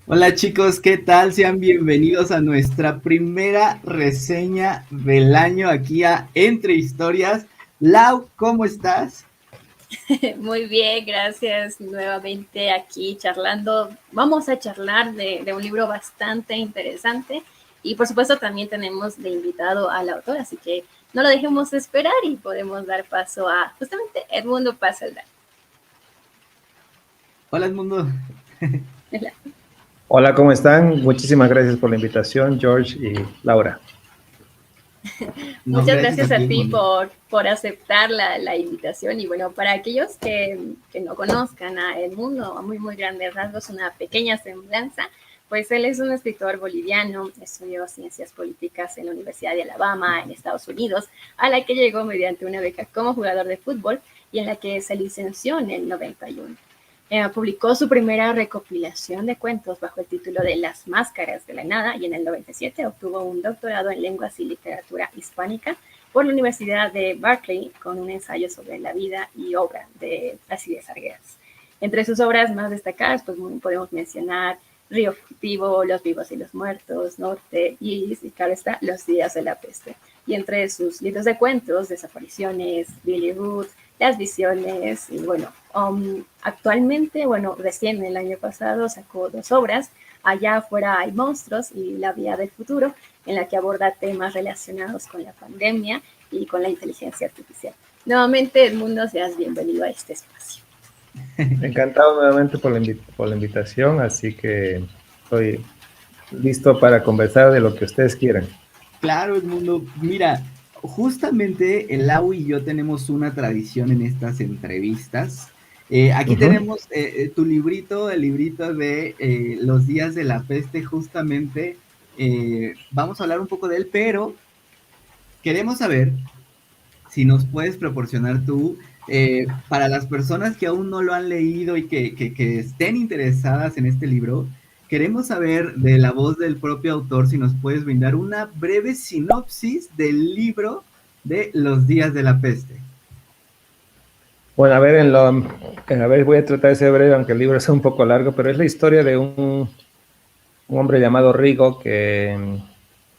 Hola chicos, ¿qué tal? Sean bienvenidos a nuestra primera reseña del año aquí a Entre Historias. Lau, ¿cómo estás? Muy bien, gracias. Nuevamente aquí charlando. Vamos a charlar de un libro bastante interesante y por supuesto también tenemos de invitado al autor, así que no lo dejemos esperar y podemos dar paso a justamente Edmundo Pazelda. Hola Edmundo. Hola, ¿cómo están? Muchísimas gracias por la invitación, George y Laura. No, Muchas gracias a gracias ti a ti Edmundo. por aceptar la invitación y bueno, para aquellos que no conozcan a Edmundo, a muy grandes rasgos, una pequeña semblanza, pues él es un escritor boliviano, estudió ciencias políticas en la Universidad de Alabama, en Estados Unidos, a la que llegó mediante una beca como jugador de fútbol y en la que se licenció en el 91. Publicó su primera recopilación de cuentos bajo el título de Las Máscaras de la Nada y en el 97 obtuvo un doctorado en lenguas y literatura hispánica por la Universidad de Berkeley con un ensayo sobre la vida y obra de Alcides Arguedas. Entre sus obras más destacadas pues, podemos mencionar Río Fugitivo, Los Vivos y los Muertos, Norte, Iris y claro está, Los Días de la Peste. Y entre sus libros de cuentos, Desapariciones, Billy Ruth, Las Visiones, y bueno, actualmente, bueno, recién el año pasado sacó dos obras, Allá afuera hay monstruos y La Vía del Futuro, en la que aborda temas relacionados con la pandemia y con la inteligencia artificial. Nuevamente, Edmundo, seas bienvenido a este espacio. Encantado nuevamente por la invitación, así que estoy listo para conversar de lo que ustedes quieran. Claro Edmundo, mira, justamente el Lau y yo tenemos una tradición en estas entrevistas. Aquí tenemos tu librito, el librito de Los Días de la Peste, justamente. Vamos a hablar un poco de él, pero queremos saber si nos puedes proporcionar tú, para las personas que aún no lo han leído y que estén interesadas en este libro, queremos saber de la voz del propio autor si nos puedes brindar una breve sinopsis del libro de Los Días de la Peste. Bueno, a ver, voy a tratar de ser breve, aunque el libro es un poco largo, pero es la historia de un hombre llamado Rigo que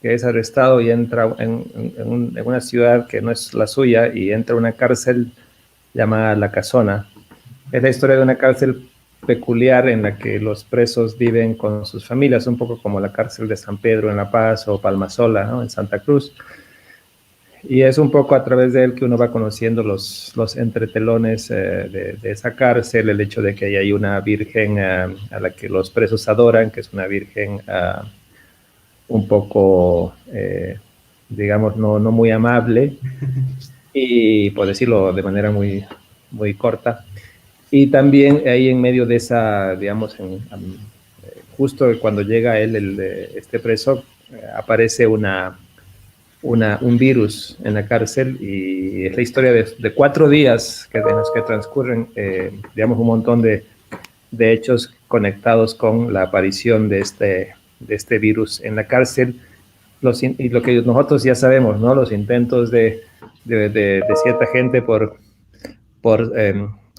es arrestado y entra en una ciudad que no es la suya y entra a una cárcel llamada La Casona. Es la historia de una cárcel peculiar en la que los presos viven con sus familias, un poco como la cárcel de San Pedro en La Paz o Palmasola, ¿no?, en Santa Cruz. Y es un poco a través de él que uno va conociendo los entretelones de esa cárcel, el hecho de que hay una virgen a la que los presos adoran, que es una virgen un poco, digamos, no muy amable, y por decirlo de manera muy corta. Y también ahí en medio de esa, digamos, justo cuando llega él, este preso, aparece un virus en la cárcel y es la historia de 4 días en los que transcurren, digamos, un montón de hechos conectados con la aparición de este virus en la cárcel. Y lo que nosotros ya sabemos, ¿no? Los intentos de cierta gente por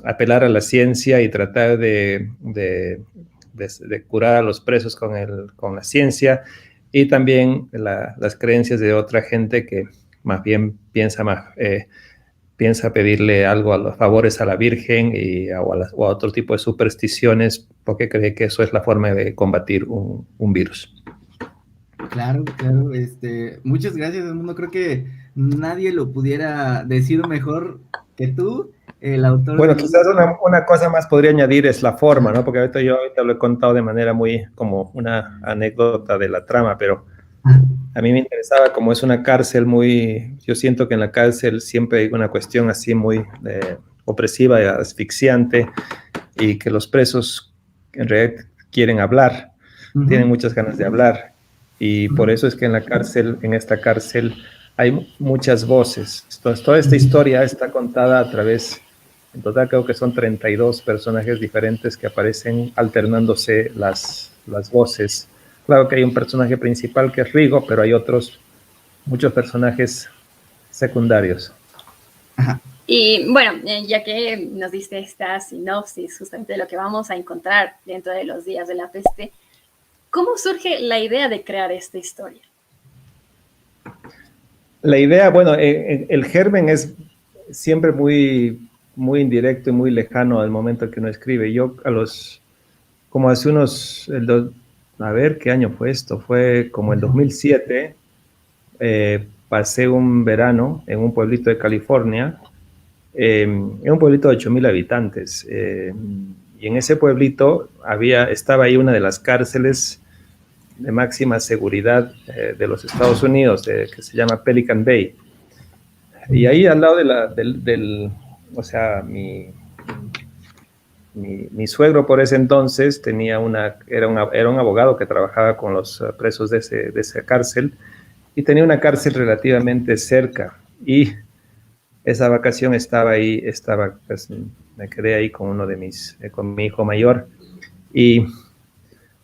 apelar a la ciencia y tratar de curar a los presos con la ciencia, y también las creencias de otra gente que más bien piensa pedirle algo a los favores a la Virgen o a otro tipo de supersticiones porque cree que eso es la forma de combatir un virus. Claro, claro, muchas gracias, Edmundo. Creo que nadie lo pudiera decir mejor que tú, el autor Bueno, del quizás libro. una cosa más podría añadir es la forma, ¿no? Porque ahorita lo he contado de manera muy como una anécdota de la trama, pero a mí me interesaba como es una cárcel yo siento que en la cárcel siempre hay una cuestión así muy opresiva y asfixiante, y que los presos en realidad quieren hablar, tienen Ujú, muchas ganas de hablar, y por ujú, eso es que en esta cárcel hay muchas voces. Entonces, toda esta ujú. historia está contada a través, en total creo que son 32 personajes diferentes que aparecen alternándose las voces. Claro que hay un personaje principal que es Rigo, pero hay muchos personajes secundarios. Ajá. Y bueno, ya que nos diste esta sinopsis justamente de lo que vamos a encontrar dentro de los días de la peste, ¿Cómo surge la idea de crear esta historia? La idea, bueno, el germen es siempre muy, muy indirecto y muy lejano al momento que uno escribe. Yo como hace a ver, ¿qué año fue esto? Fue como el 2007, pasé un verano en un pueblito de California, en un pueblito de 8,000 habitantes, y en ese pueblito estaba ahí una de las cárceles de máxima seguridad de los Estados Unidos, que se llama Pelican Bay. Y ahí al lado o sea, mi suegro por ese entonces era un abogado que trabajaba con los presos de esa cárcel, y tenía una cárcel relativamente cerca, y esa vacación pues, me quedé ahí con con mi hijo mayor, y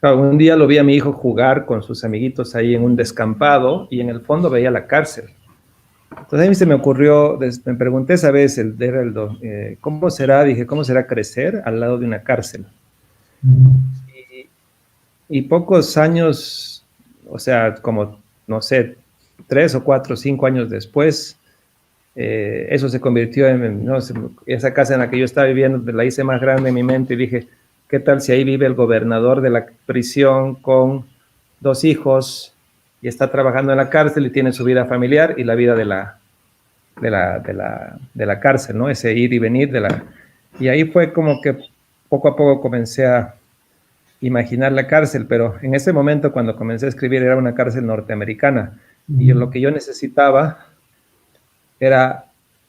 claro, un día lo vi a mi hijo jugar con sus amiguitos ahí en un descampado, y en el fondo veía la cárcel. Entonces a mí se me ocurrió, me pregunté esa vez, ¿cómo será? Dije, ¿cómo será crecer al lado de una cárcel? Y pocos años, o sea, como, no sé, 3 o 4 o 5 años después, eso se convirtió no sé, esa casa en la que yo estaba viviendo, la hice más grande en mi mente, y dije, ¿qué tal si ahí vive el gobernador de la prisión con 2 hijos y está trabajando en la cárcel y tiene su vida familiar y la vida de la cárcel, ¿no? Ese ir y venir y ahí fue como que poco a poco comencé a imaginar la cárcel, pero en ese momento cuando comencé a escribir era una cárcel norteamericana, y lo que yo necesitaba era,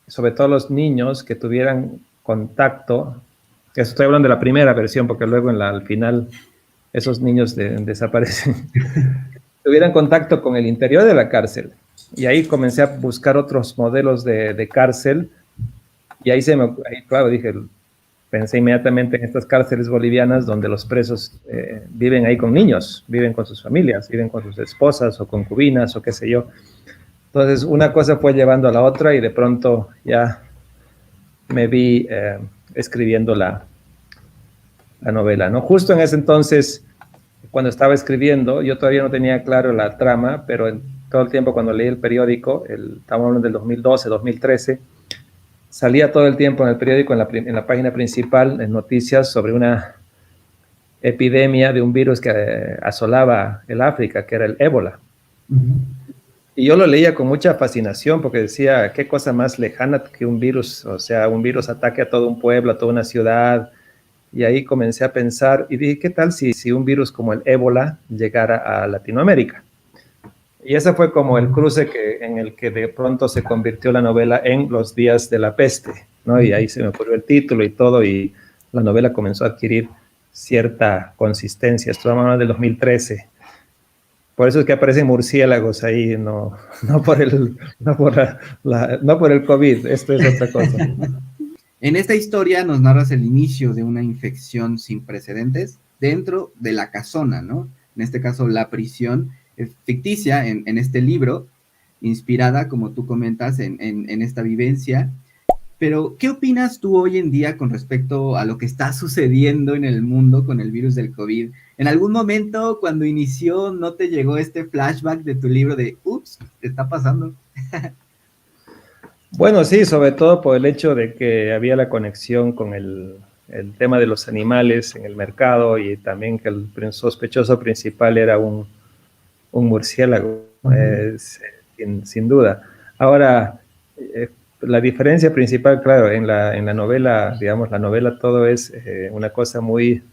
sobre todo los niños, que tuvieran contacto. Eso estoy hablando de la primera versión, porque luego al final esos niños desaparecen. Tuvieran contacto con el interior de la cárcel. Y ahí comencé a buscar otros modelos de cárcel. Y ahí claro, pensé inmediatamente en estas cárceles bolivianas donde los presos viven ahí con niños, viven con sus familias, viven con sus esposas o concubinas o qué sé yo. Entonces, una cosa fue llevando a la otra, y de pronto ya me vi escribiendo la novela, ¿no? Justo en ese entonces, cuando estaba escribiendo, yo todavía no tenía claro la trama, pero todo el tiempo cuando leí el periódico, estamos hablando del 2012, 2013, salía todo el tiempo en el periódico, en la página principal, en noticias sobre una epidemia de un virus que asolaba el África, que era el ébola. Y yo lo leía con mucha fascinación, porque decía, qué cosa más lejana que un virus, o sea, un virus ataque a todo un pueblo, a toda una ciudad. Y ahí comencé a pensar y dije, ¿qué tal si un virus como el ébola llegara a Latinoamérica? Y ese fue como el cruce en el que de pronto se convirtió la novela en Los días de la peste, ¿no? Y ahí se me ocurrió el título y todo, y la novela comenzó a adquirir cierta consistencia. Estamos hablando del 2013. Por eso es que aparecen murciélagos ahí, no por el COVID, esto es otra cosa. En esta historia nos narras el inicio de una infección sin precedentes dentro de la casona, ¿no? En este caso, la prisión ficticia en este libro, inspirada, como tú comentas, en esta vivencia. Pero, ¿qué opinas tú hoy en día con respecto a lo que está sucediendo en el mundo con el virus del COVID? ¿En algún momento, cuando inició, no te llegó este flashback de tu libro de, ups, ¿qué está pasando? Bueno, sí, sobre todo por el hecho de que había la conexión con el tema de los animales en el mercado, y también que el sospechoso principal era un murciélago, sin duda. Ahora, la diferencia principal, claro, en la novela, digamos, la novela todo es una cosa muy,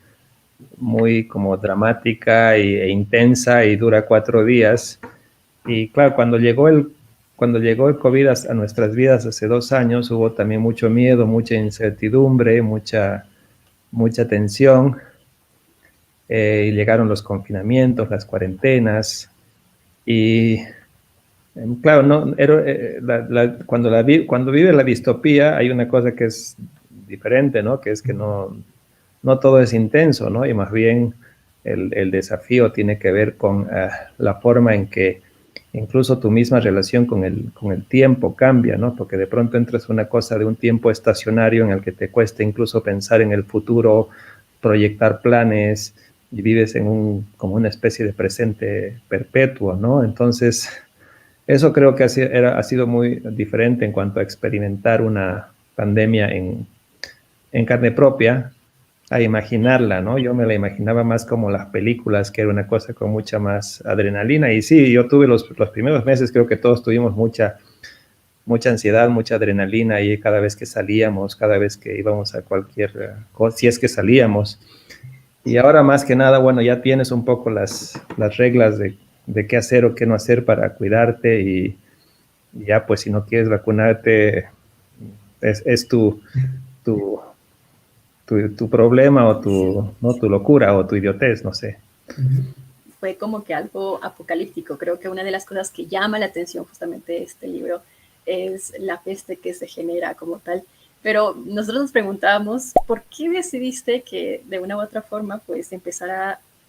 muy como dramática e intensa, y dura 4 días. Y claro, cuando llegó el COVID a nuestras vidas hace 2 años, hubo también mucho miedo, mucha incertidumbre, mucha tensión, y llegaron los confinamientos, las cuarentenas, y claro, cuando vive la distopía hay una cosa que es diferente, ¿no? Que es que no todo es intenso, ¿no? Y más bien el desafío tiene que ver con la forma en que incluso tu misma relación con el tiempo cambia, ¿no? Porque de pronto entras una cosa de un tiempo estacionario en el que te cuesta incluso pensar en el futuro, proyectar planes, vives como una especie de presente perpetuo, ¿no? Entonces, eso creo que ha sido muy diferente en cuanto a experimentar una pandemia en carne propia, a imaginarla, ¿no? Yo me la imaginaba más como las películas, que era una cosa con mucha más adrenalina. Y sí, yo tuve los primeros meses, creo que todos tuvimos mucha ansiedad, mucha adrenalina, y cada vez que salíamos, cada vez que íbamos a cualquier cosa, si es que salíamos. Y ahora más que nada, bueno, ya tienes un poco las reglas de qué hacer o qué no hacer para cuidarte, y ya pues si no quieres vacunarte, es tu problema o ¿no? tu locura o tu idiotez, no sé. Fue como que algo apocalíptico. Creo que una de las cosas que llama la atención justamente de este libro es la peste que se genera como tal. Pero nosotros nos preguntábamos, ¿por qué decidiste que de una u otra forma pues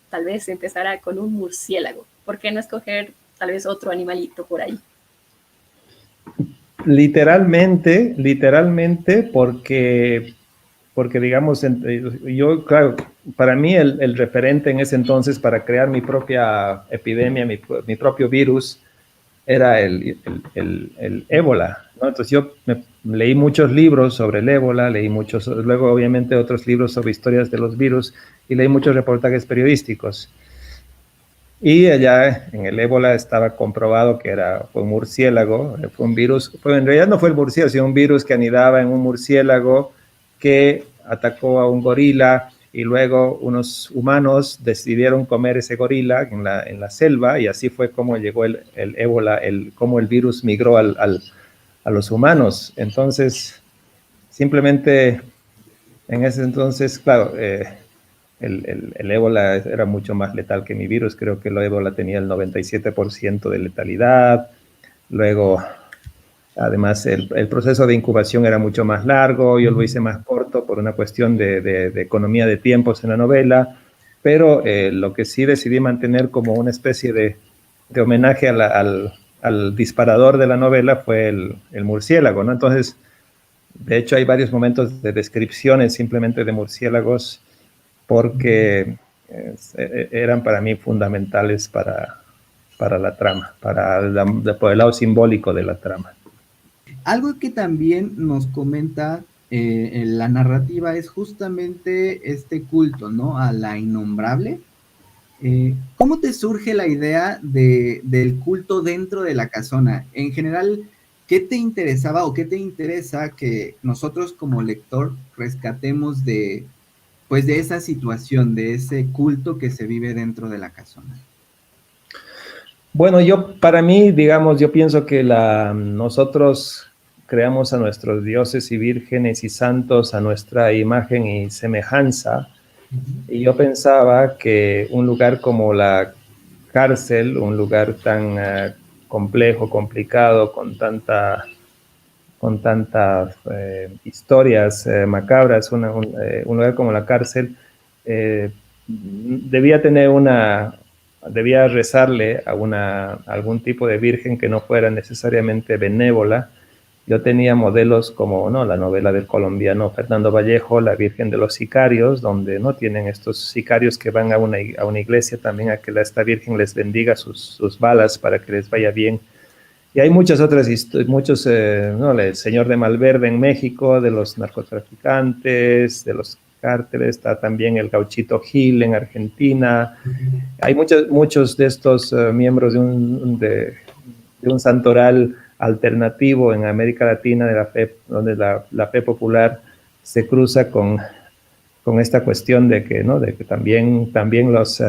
tal vez empezara con un murciélago? ¿Por qué no escoger tal vez otro animalito por ahí? Literalmente porque digamos, yo, claro, para mí el referente en ese entonces para crear mi propia epidemia, mi propio virus, era el ébola, ¿no? Entonces yo leí muchos libros sobre el ébola, luego obviamente otros libros sobre historias de los virus, y leí muchos reportajes periodísticos. Y allá en el ébola estaba comprobado que fue un murciélago, fue un virus, en realidad no fue el murciélago, sino un virus que anidaba en un murciélago que atacó a un gorila, y luego unos humanos decidieron comer ese gorila en la selva, y así fue como llegó el ébola, cómo el virus migró a los humanos. Entonces, simplemente en ese entonces, claro, el ébola era mucho más letal que mi virus. Creo que el ébola tenía el 97% de letalidad. Luego, además, el proceso de incubación era mucho más largo. Yo lo hice más corto por una cuestión de economía de tiempos en la novela. Pero lo que sí decidí mantener como una especie de homenaje al disparador de la novela fue el murciélago, ¿no? Entonces, de hecho, hay varios momentos de descripciones simplemente de murciélagos, porque eran para mí fundamentales para la trama, por el lado simbólico de la trama. Algo que también nos comenta en la narrativa es justamente este culto, ¿no? A la innombrable. ¿Cómo te surge la idea del culto dentro de la casona? En general, ¿qué te interesaba o qué te interesa que nosotros como lector rescatemos pues de esa situación, de ese culto que se vive dentro de la casona? Bueno, para mí, digamos, yo pienso que nosotros creamos a nuestros dioses y vírgenes y santos a nuestra imagen y semejanza. Y yo pensaba que un lugar como la cárcel, un lugar tan complejo, complicado, con tantas historias macabras, un lugar como la cárcel, debía rezarle a algún tipo de virgen que no fuera necesariamente benévola. Yo tenía modelos como, ¿no?, la novela del colombiano Fernando Vallejo, La Virgen de los Sicarios, donde no tienen estos sicarios que van a una iglesia también a que esta virgen les bendiga sus balas para que les vaya bien. Y hay muchas otras historias, ¿no?, el Señor de Malverde en México, de los narcotraficantes, de los cárteles. Está también el Gauchito Gil en Argentina. Hay muchos de estos miembros de un santoral alternativo en América Latina de la fe, donde la fe popular se cruza con esta cuestión de que, ¿no?, de que también también los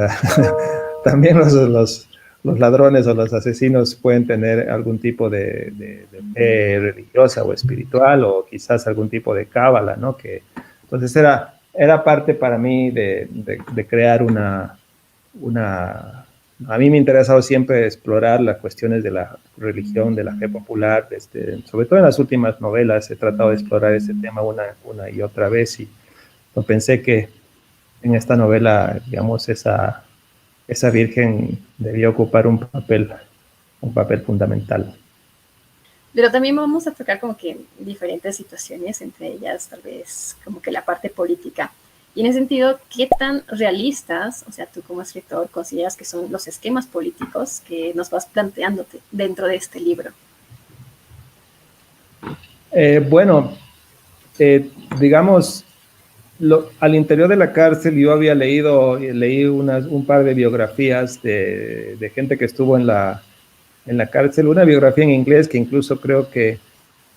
ladrones o los asesinos pueden tener algún tipo de fe religiosa o espiritual, o quizás algún tipo de cábala, ¿no? Entonces era parte para mí de crear a mí me ha interesado siempre explorar las cuestiones de la religión, de la fe popular, sobre todo en las últimas novelas he tratado de explorar ese tema una y otra vez, y pensé que en esta novela, digamos, esa virgen debía ocupar un papel fundamental. Pero también vamos a tocar como que diferentes situaciones, entre ellas tal vez como que la parte política. Y en ese sentido, ¿qué tan realistas, o sea, tú como escritor, consideras que son los esquemas políticos que nos vas planteándote dentro de este libro? Bueno, digamos, al interior de la cárcel yo había leí un par de biografías de gente que estuvo en la cárcel, una biografía en inglés que incluso creo que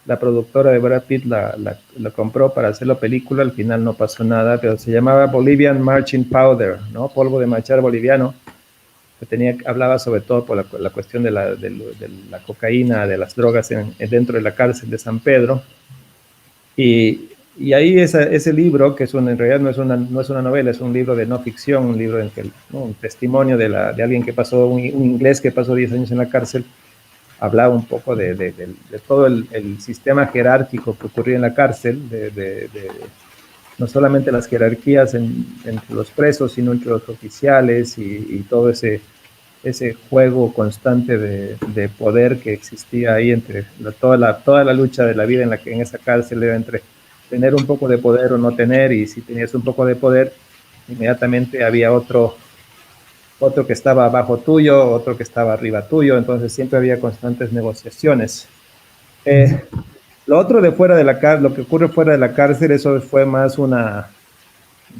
la productora de Brad Pitt la compró para hacerlo película, al final no pasó nada, pero se llamaba Bolivian Marching Powder, ¿no? Polvo de marchar boliviano, que hablaba sobre todo por la cuestión de la cocaína, de las drogas dentro de la cárcel de San Pedro. Y ahí ese libro, que en realidad no es una novela, es un libro de no ficción, un libro en que, ¿no? Un testimonio de alguien que pasó, un inglés que pasó 10 años en la cárcel, hablaba un poco de todo el sistema jerárquico que ocurría en la cárcel, no solamente las jerarquías entre los presos, sino entre los oficiales y todo ese juego constante de poder que existía ahí entre toda la lucha de la vida en esa cárcel era entre tener un poco de poder o no tener, y si tenías un poco de poder, inmediatamente había otro que estaba abajo tuyo, otro que estaba arriba tuyo, entonces siempre había constantes negociaciones. Lo otro de fuera de la cárcel, lo que ocurre fuera de la cárcel, eso fue más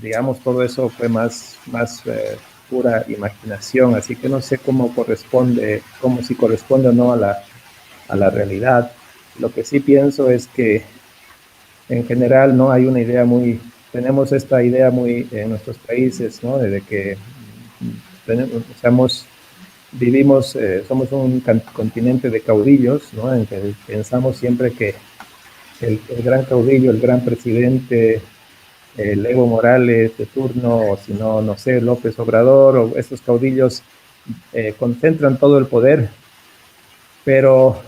digamos, todo eso fue más pura imaginación, así que no sé si corresponde o no a la realidad. Lo que sí pienso es que en general no hay una idea tenemos esta idea muy en nuestros países, ¿no? De que somos un continente de caudillos, ¿no? En que pensamos siempre que el gran caudillo, el gran presidente, el Evo Morales de turno, o si no, no sé, López Obrador, o estos caudillos concentran todo el poder, pero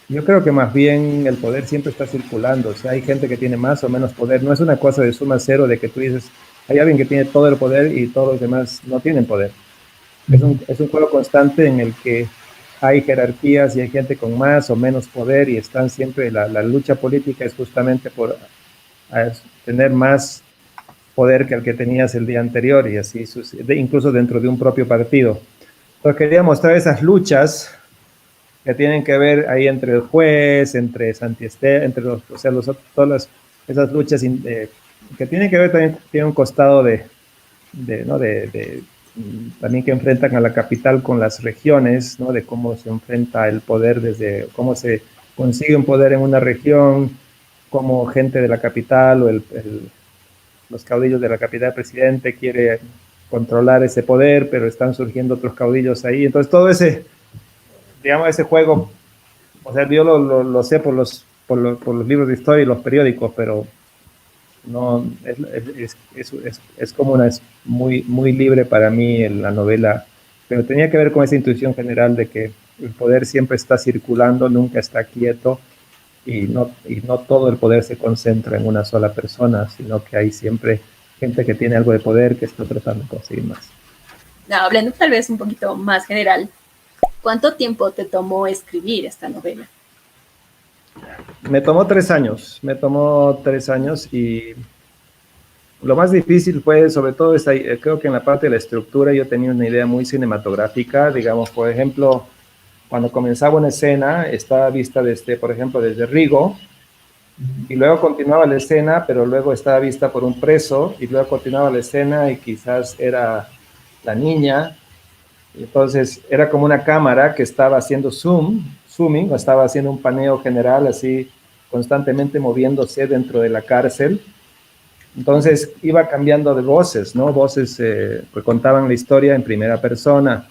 yo creo que más bien el poder siempre está circulando, o sea, hay gente que tiene más o menos poder, no es una cosa de suma cero de que tú dices, hay alguien que tiene todo el poder y todos los demás no tienen poder. Es un juego constante en el que hay jerarquías y hay gente con más o menos poder y están siempre, la lucha política es justamente por tener más poder que el que tenías el día anterior, y así incluso dentro de un propio partido. Entonces quería mostrar esas luchas que tienen que ver ahí entre el juez, entre Santiaste, entre todas esas luchas que tienen que ver también, tiene un costado también que enfrentan a la capital con las regiones, ¿no? De cómo se enfrenta el poder cómo se consigue un poder en una región, cómo gente de la capital o los caudillos de la capital, el presidente quiere controlar ese poder, pero están surgiendo otros caudillos ahí. Entonces todo ese juego, o sea, yo lo sé por los libros de historia y los periódicos, pero no, es como es muy, muy libre para mí en la novela, pero tenía que ver con esa intuición general de que el poder siempre está circulando, nunca está quieto, y no todo el poder se concentra en una sola persona, sino que hay siempre gente que tiene algo de poder que está tratando de conseguir más. No, hablando tal vez un poquito más general, ¿cuánto tiempo te tomó escribir esta novela? Me tomó 3 años, y lo más difícil fue sobre todo creo que en la parte de la estructura yo tenía una idea muy cinematográfica, digamos, por ejemplo, cuando comenzaba una escena estaba vista por ejemplo, desde Rigo, y luego continuaba la escena, pero luego estaba vista por un preso, y luego continuaba la escena y quizás era la niña, y entonces era como una cámara que estaba haciendo zooming, o estaba haciendo un paneo general así constantemente moviéndose dentro de la cárcel. Entonces iba cambiando de voces, ¿no? Voces que contaban la historia en primera persona.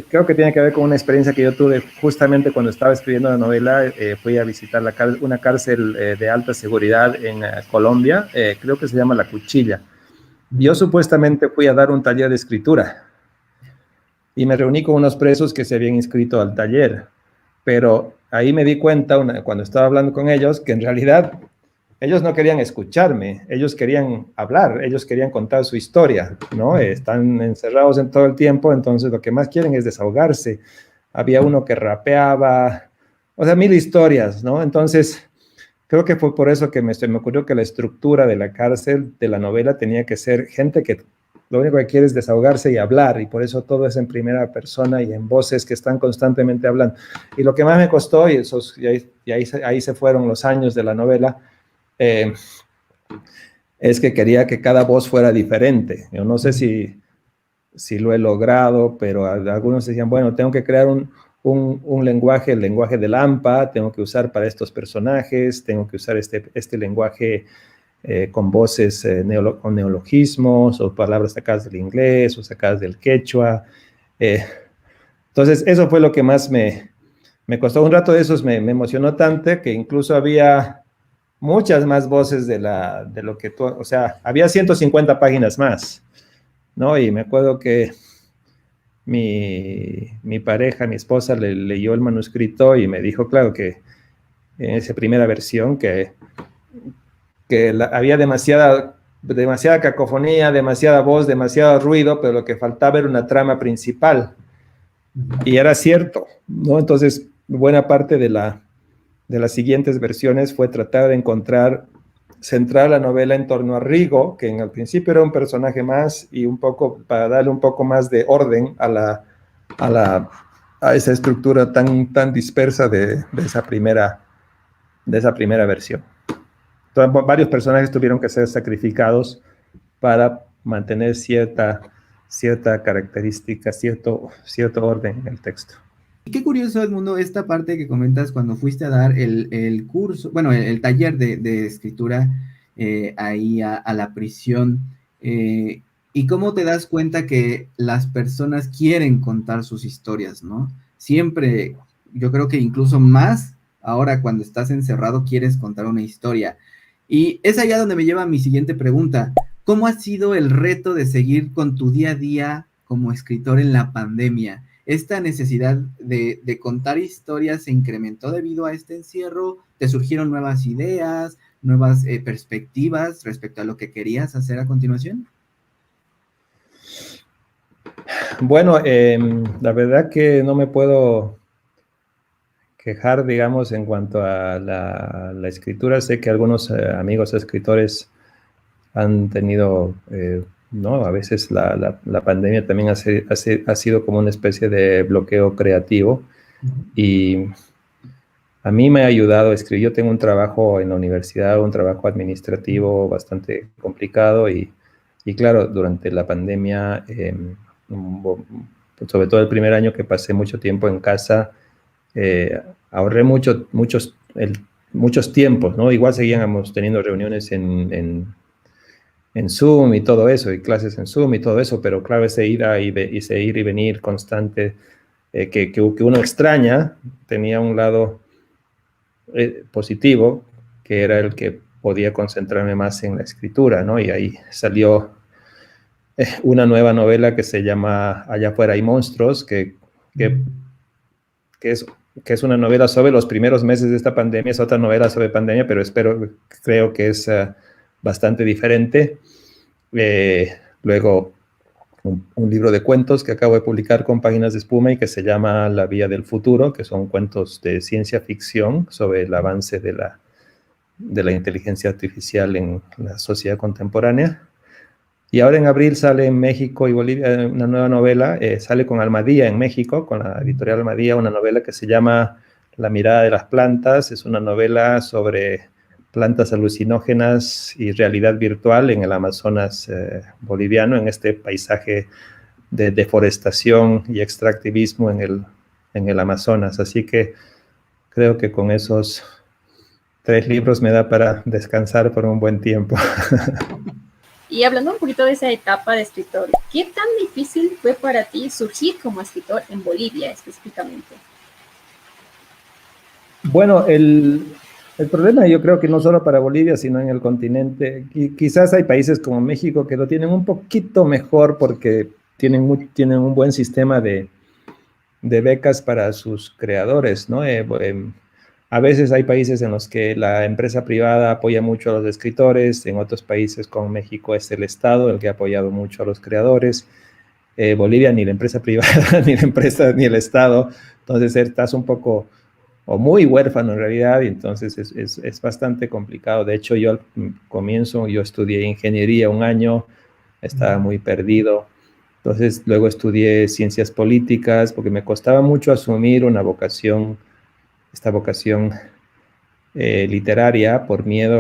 Creo que tiene que ver con una experiencia que yo tuve justamente cuando estaba escribiendo la novela. Fui a visitar una cárcel de alta seguridad en Colombia, creo que se llama La Cuchilla. Yo supuestamente fui a dar un taller de escritura y me reuní con unos presos que se habían inscrito al taller, pero ahí me di cuenta cuando estaba hablando con ellos que en realidad ellos no querían escucharme, ellos querían hablar, ellos querían contar su historia, ¿no? Están encerrados en todo el tiempo, entonces lo que más quieren es desahogarse. Había uno que rapeaba, o sea, 1000 historias, ¿no? Entonces creo que fue por eso que se me ocurrió que la estructura de la cárcel, de la novela, tenía que ser gente que lo único que quiere es desahogarse y hablar, y por eso todo es en primera persona y en voces que están constantemente hablando. Y lo que más me costó, ahí se fueron los años de la novela, es que quería que cada voz fuera diferente. Yo no sé si lo he logrado, pero algunos decían, bueno, tengo que crear un lenguaje, el lenguaje del AMPA, tengo que usar para estos personajes, tengo que usar este lenguaje con voces, con neologismos o palabras sacadas del inglés o sacadas del quechua. Entonces, eso fue lo que más me costó. Un rato de esos me emocionó tanto que incluso había muchas más voces de lo que tú, o sea, había 150 páginas más, ¿no? Y me acuerdo que mi pareja, mi esposa, le leyó el manuscrito y me dijo, claro, que en esa primera versión que había demasiada cacofonía, demasiada voz, demasiado ruido, pero lo que faltaba era una trama principal. Y era cierto, ¿no? Entonces, buena parte de las siguientes versiones fue tratar de centrar la novela en torno a Rigo, que al principio era un personaje más, y un poco para darle un poco más de orden a esa estructura tan dispersa de esa primera versión. Entonces, varios personajes tuvieron que ser sacrificados para mantener cierta característica, cierto orden en el texto. Qué curioso, Edmundo, esta parte que comentas cuando fuiste a dar el curso, bueno, el taller de escritura ahí a la prisión, y cómo te das cuenta que las personas quieren contar sus historias, ¿no? Siempre, yo creo que incluso más ahora cuando estás encerrado quieres contar una historia. Y es allá donde me lleva a mi siguiente pregunta. ¿Cómo ha sido el reto de seguir con tu día a día como escritor en la pandemia? ¿Esta necesidad de contar historias se incrementó debido a este encierro? ¿Te surgieron nuevas ideas, nuevas perspectivas respecto a lo que querías hacer a continuación? Bueno, la verdad que no me puedo quejar, digamos, en cuanto a la escritura. Sé que algunos amigos escritores han tenido, ¿no? A veces la pandemia también ha sido como una especie de bloqueo creativo. Y a mí me ha ayudado a escribir. Yo tengo un trabajo en la universidad, un trabajo administrativo bastante complicado y claro, durante la pandemia, sobre todo el primer año que pasé mucho tiempo en casa, ahorré muchos tiempos, ¿no? Igual seguíamos teniendo reuniones en Zoom y todo eso, y clases en Zoom y todo eso, pero claro, ese ir y venir constante que uno extraña, tenía un lado positivo, que era el que podía concentrarme más en la escritura, ¿no? Y ahí salió una nueva novela que se llama Allá afuera hay monstruos, que es una novela sobre los primeros meses de esta pandemia, es otra novela sobre pandemia, pero creo que es bastante diferente. Luego, un libro de cuentos que acabo de publicar con Páginas de Espuma y que se llama La Vía del Futuro, que son cuentos de ciencia ficción sobre el avance de la inteligencia artificial en la sociedad contemporánea. Y ahora en abril sale en México y Bolivia una nueva novela, sale con Almadía en México, con la editorial Almadía, una novela que se llama La mirada de las plantas. Es una novela sobre plantas alucinógenas y realidad virtual en el Amazonas boliviano, en este paisaje de deforestación y extractivismo en el Amazonas. Así que creo que con esos 3 libros me da para descansar por un buen tiempo. Y hablando un poquito de esa etapa de escritor, ¿qué tan difícil fue para ti surgir como escritor en Bolivia específicamente? Bueno, el problema yo creo que no solo para Bolivia, sino en el continente. Quizás hay países como México que lo tienen un poquito mejor porque tienen un buen sistema de becas para sus creadores, ¿no? A veces hay países en los que la empresa privada apoya mucho a los escritores, en otros países como México es el Estado el que ha apoyado mucho a los creadores. Bolivia ni la empresa privada, ni la empresa, ni el Estado. Entonces estás un poco o muy huérfano en realidad, y entonces es bastante complicado. De hecho, yo al comienzo, yo estudié ingeniería un año, estaba muy perdido. Entonces, luego estudié ciencias políticas porque me costaba mucho asumir una vocación, esta vocación literaria, por miedo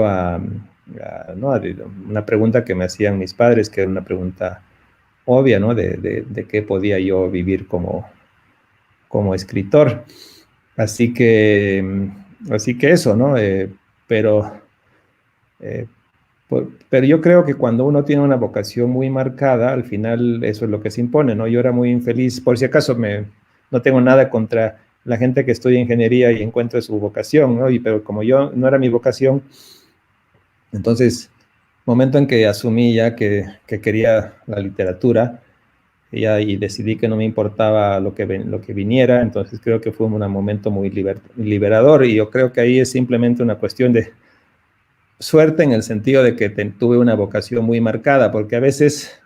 ¿no? a una pregunta que me hacían mis padres, que era una pregunta obvia, ¿no? De qué podía yo vivir como escritor. Así que eso, ¿no? Pero, eh, pero yo creo que cuando uno tiene una vocación muy marcada, al final eso es lo que se impone, ¿no? Yo era muy infeliz, por si acaso no tengo nada contra la gente que estudia ingeniería y encuentra su vocación, ¿no? Pero como yo no era mi vocación, entonces, momento en que asumí ya que quería la literatura, y decidí que no me importaba lo que viniera, entonces creo que fue un momento muy liberador, y yo creo que ahí es simplemente una cuestión de suerte, en el sentido de que tuve una vocación muy marcada, porque a veces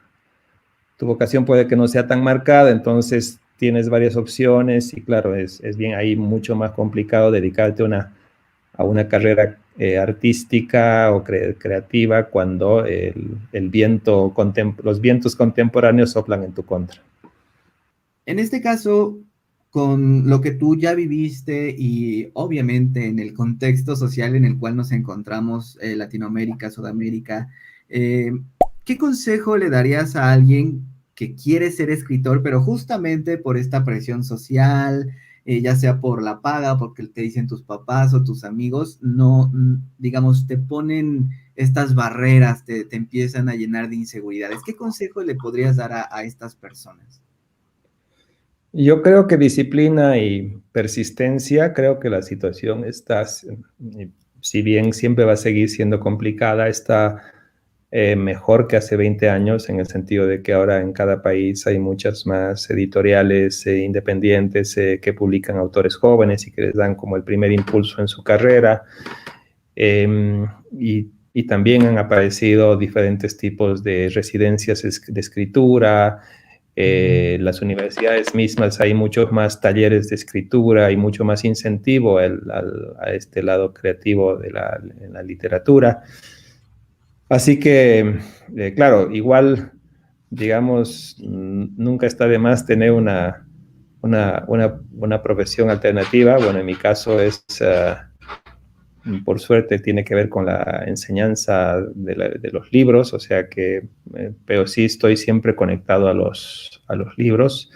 tu vocación puede que no sea tan marcada, entonces tienes varias opciones y claro, es bien ahí mucho más complicado dedicarte a una carrera artística o creativa cuando los vientos contemporáneos soplan en tu contra. En este caso, con lo que tú ya viviste y obviamente en el contexto social en el cual nos encontramos, Latinoamérica, Sudamérica, eh, ¿qué consejo le darías a alguien que quiere ser escritor, pero justamente por esta presión social, ya sea por la paga, porque te dicen tus papás o tus amigos, no, digamos, te ponen estas barreras, te empiezan a llenar de inseguridades? ¿Qué consejo le podrías dar a estas personas? Yo creo que disciplina y persistencia, creo que la situación está, si bien siempre va a seguir siendo complicada, está mejor que hace 20 años, en el sentido de que ahora en cada país hay muchas más editoriales independientes que publican autores jóvenes y que les dan como el primer impulso en su carrera. Y también han aparecido diferentes tipos de residencias de escritura. Las universidades mismas, hay muchos más talleres de escritura y mucho más incentivo a este lado creativo de la literatura. Así que, claro, igual, digamos, nunca está de más tener una profesión alternativa. Bueno, en mi caso por suerte, tiene que ver con la enseñanza de los libros, o sea que, pero sí estoy siempre conectado a los libros.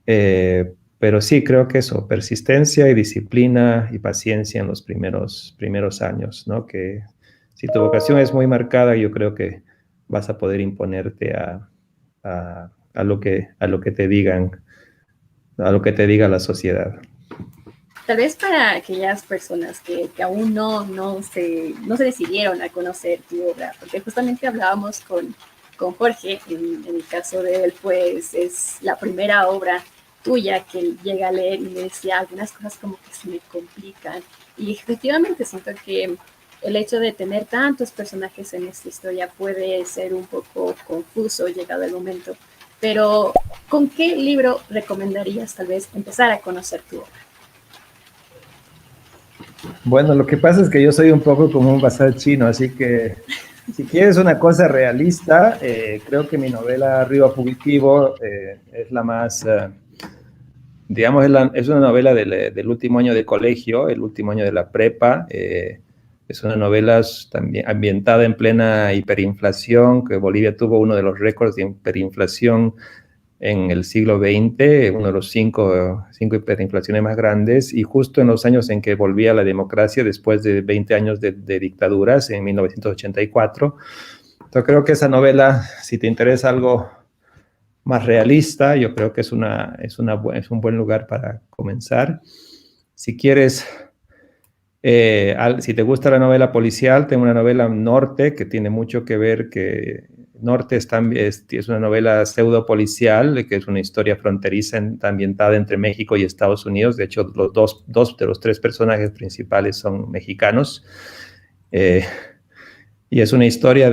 Pero sí, creo que eso, persistencia y disciplina y paciencia en los primeros años, ¿no? Que si tu vocación es muy marcada, yo creo que vas a poder imponerte a lo que te digan, a lo que te diga la sociedad. Tal vez para aquellas personas que aún no se decidieron a conocer tu obra, porque justamente hablábamos con Jorge, en el caso de él, pues es la primera obra tuya que él llega a leer y le decía algunas cosas como que se me complican. Y efectivamente siento que el hecho de tener tantos personajes en esta historia puede ser un poco confuso llegado el momento. Pero, ¿con qué libro recomendarías tal vez empezar a conocer tu obra? Bueno, lo que pasa es que yo soy un poco como un bazar chino, así que si quieres una cosa realista, creo que mi novela Río Fugitivo es la más, digamos, es una novela del último año de colegio, el último año de la prepa. Es una novela también ambientada en plena hiperinflación, que Bolivia tuvo uno de los récords de hiperinflación en el siglo XX, uno de los cinco hiperinflaciones más grandes, y justo en los años en que volvía la democracia después de 20 años de dictaduras, en 1984. Entonces creo que esa novela, si te interesa algo más realista, yo creo que es un buen lugar para comenzar. Si quieres, si te gusta la novela policial, tengo una novela Norte que tiene mucho que ver, que Norte es una novela pseudo policial, que es una historia fronteriza ambientada entre México y Estados Unidos. De hecho, los dos de los tres personajes principales son mexicanos. Y es una historia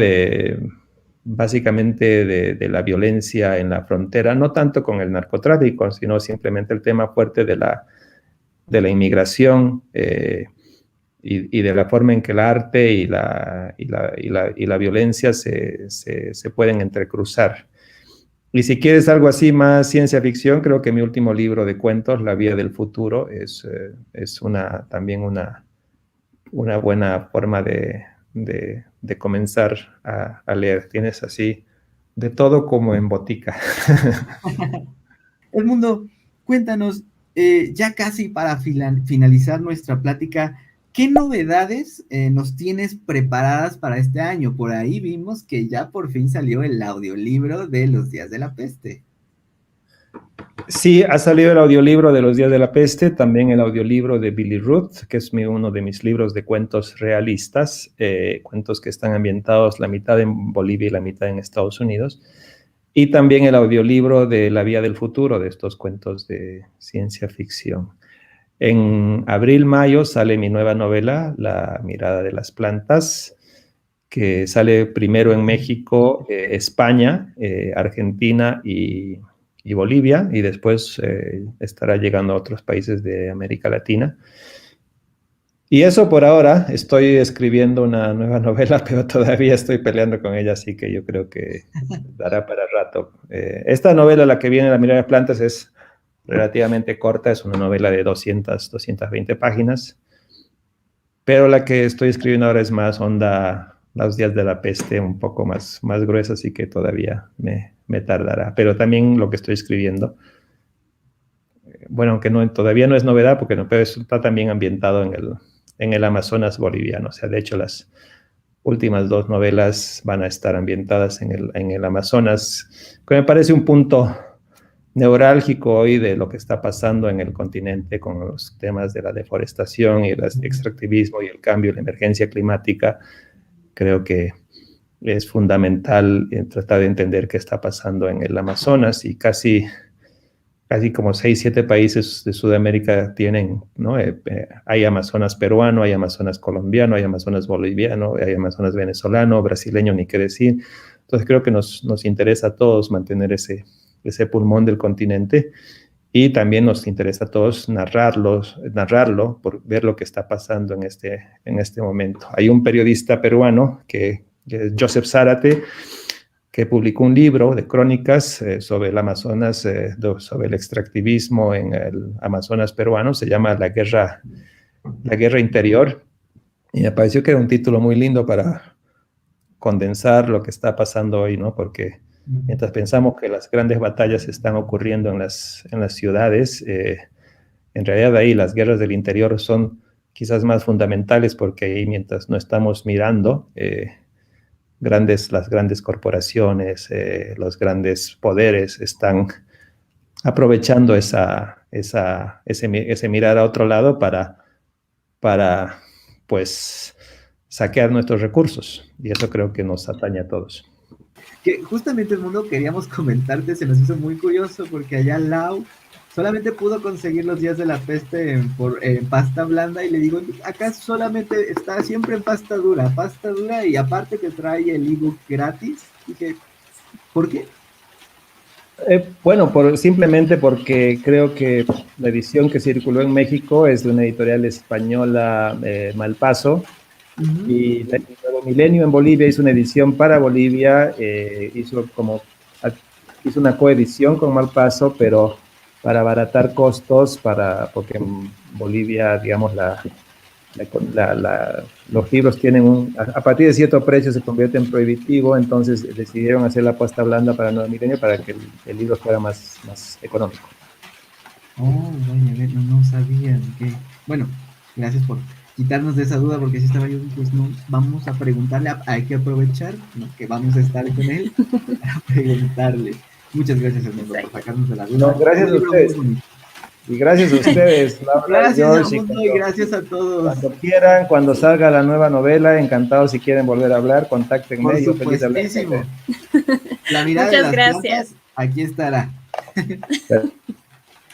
básicamente de la violencia en la frontera, no tanto con el narcotráfico, sino simplemente el tema fuerte de de la inmigración y de la forma en que el arte y la violencia se pueden entrecruzar. Y si quieres algo así más ciencia ficción, creo que mi último libro de cuentos, La Vía del Futuro, es también una buena forma de comenzar a leer. Tienes así de todo como en botica. Edmundo, cuéntanos, ya casi para finalizar nuestra plática, ¿qué novedades nos tienes preparadas para este año? Por ahí vimos que ya por fin salió el audiolibro de Los Días de la Peste. Sí, ha salido el audiolibro de Los Días de la Peste, también el audiolibro de Billy Ruth, que es uno de mis libros de cuentos realistas, cuentos que están ambientados la mitad en Bolivia y la mitad en Estados Unidos, y también el audiolibro de La Vía del Futuro, de estos cuentos de ciencia ficción. En abril-mayo sale mi nueva novela, La Mirada de las Plantas, que sale primero en México, España, Argentina y Bolivia, y después estará llegando a otros países de América Latina. Y eso por ahora, estoy escribiendo una nueva novela, pero todavía estoy peleando con ella, así que yo creo que dará para rato. Esta novela, la que viene, La Mirada de las Plantas, es relativamente corta, es una novela de 220 páginas, pero la que estoy escribiendo ahora es más onda Los Días de la Peste, un poco más gruesa, así que todavía me tardará. Pero también lo que estoy escribiendo, bueno, aunque todavía no es novedad, porque no, pero está también ambientado en el Amazonas boliviano. O sea, de hecho, las últimas 2 novelas van a estar ambientadas en el Amazonas, que me parece un punto neurálgico hoy de lo que está pasando en el continente con los temas de la deforestación y el extractivismo y el cambio y la emergencia climática. Creo que es fundamental tratar de entender qué está pasando en el Amazonas, y casi como 6, 7 países de Sudamérica tienen, ¿no? Hay Amazonas peruano, hay Amazonas colombiano, hay Amazonas boliviano, hay Amazonas venezolano, brasileño, ni qué decir. Entonces creo que nos interesa a todos mantener ese pulmón del continente, y también nos interesa a todos narrarlo, por ver lo que está pasando en este momento. Hay un periodista peruano, que es Joseph Zárate, que publicó un libro de crónicas sobre el Amazonas, sobre el extractivismo en el Amazonas peruano. Se llama La Guerra Interior, y me pareció que era un título muy lindo para condensar lo que está pasando hoy, ¿no? Porque mientras pensamos que las grandes batallas están ocurriendo en las ciudades, en realidad ahí las guerras del interior son quizás más fundamentales, porque ahí, mientras no estamos mirando, las grandes corporaciones, los grandes poderes están aprovechando ese mirar a otro lado para pues saquear nuestros recursos, y eso creo que nos atañe a todos. Que justamente, Edmundo, queríamos comentarte, se nos hizo muy curioso porque allá Lau solamente pudo conseguir Los Días de la Peste en pasta blanda, y le digo, acá solamente está siempre en pasta dura, y aparte te trae el ebook gratis. Dije, ¿por qué? Bueno, simplemente porque creo que la edición que circuló en México es de una editorial española, Malpaso, y Nuevo Milenio en Bolivia hizo una edición para Bolivia, hizo una coedición con Malpaso, pero para abaratar costos, porque en Bolivia, digamos, los libros tienen a partir de cierto precio se convierte en prohibitivo, entonces decidieron hacer la pasta blanda para Nuevo Milenio para que el libro fuera más económico. Oh, vaya, no sabía que... Bueno, gracias por quitarnos de esa duda, porque si estaba yo, pues no, vamos a preguntarle, hay que aprovechar, ¿no?, que vamos a estar con él para preguntarle. Muchas gracias, Edmundo, por sacarnos de la duda. No, gracias a ustedes. Y gracias a ustedes, Laura. Gracias, Edmundo, y gracias a todos. Cuando quieran, cuando salga la nueva novela, encantado. Si quieren volver a hablar, contáctenme. Por yo feliz de hablar. La mirada Muchas de las gracias. plantas, aquí estará.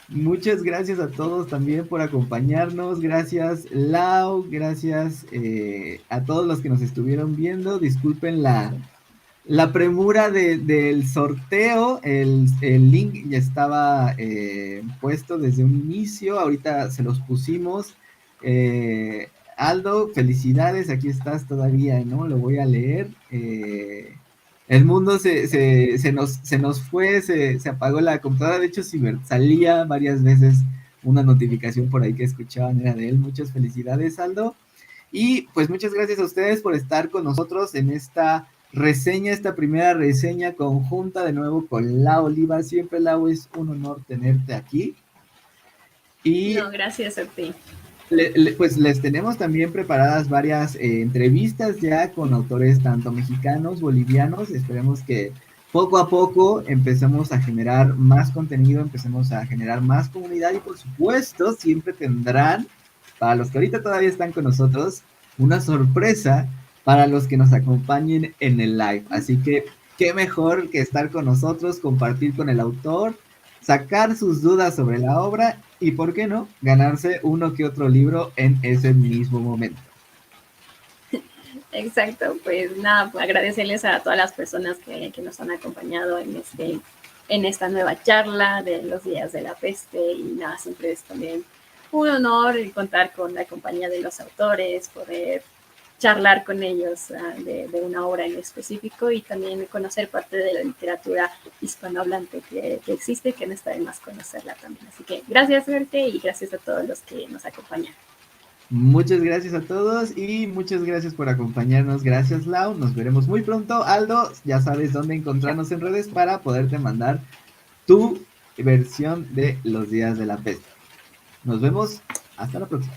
Muchas gracias a todos también por acompañarnos. Gracias, Lau. Gracias a todos los que nos estuvieron viendo. Disculpen la premura del sorteo, el link ya estaba puesto desde un inicio, ahorita se los pusimos. Aldo, felicidades, aquí estás todavía, ¿no? Lo voy a leer. El mundo se nos fue, se apagó la computadora, de hecho salía varias veces una notificación por ahí que escuchaban, era de él. Muchas felicidades, Aldo. Y pues muchas gracias a ustedes por estar con nosotros en esta reseña, esta primera reseña conjunta de nuevo con Lau Oliva. Siempre, Lau, es un honor tenerte aquí. Y no, gracias a ti. pues les tenemos también preparadas varias entrevistas ya con autores tanto mexicanos, bolivianos. Esperemos que poco a poco empecemos a generar más contenido, empecemos a generar más comunidad y por supuesto siempre tendrán, para los que ahorita todavía están con nosotros, una sorpresa para los que nos acompañen en el live. Así que qué mejor que estar con nosotros, compartir con el autor, sacar sus dudas sobre la obra y, ¿por qué no?, ganarse uno que otro libro en ese mismo momento. Exacto, pues nada, agradecerles a todas las personas que nos han acompañado en esta nueva charla de los días de la peste y nada, siempre es también un honor contar con la compañía de los autores, poder charlar con ellos de una obra en específico y también conocer parte de la literatura hispanohablante que existe, que no está de más conocerla también. Así que gracias, Verte, y gracias a todos los que nos acompañan. Muchas gracias a todos y muchas gracias por acompañarnos. Gracias, Lau. Nos veremos muy pronto. Aldo, ya sabes dónde encontrarnos en redes para poderte mandar tu versión de Los Días de la Peste. Nos vemos. Hasta la próxima.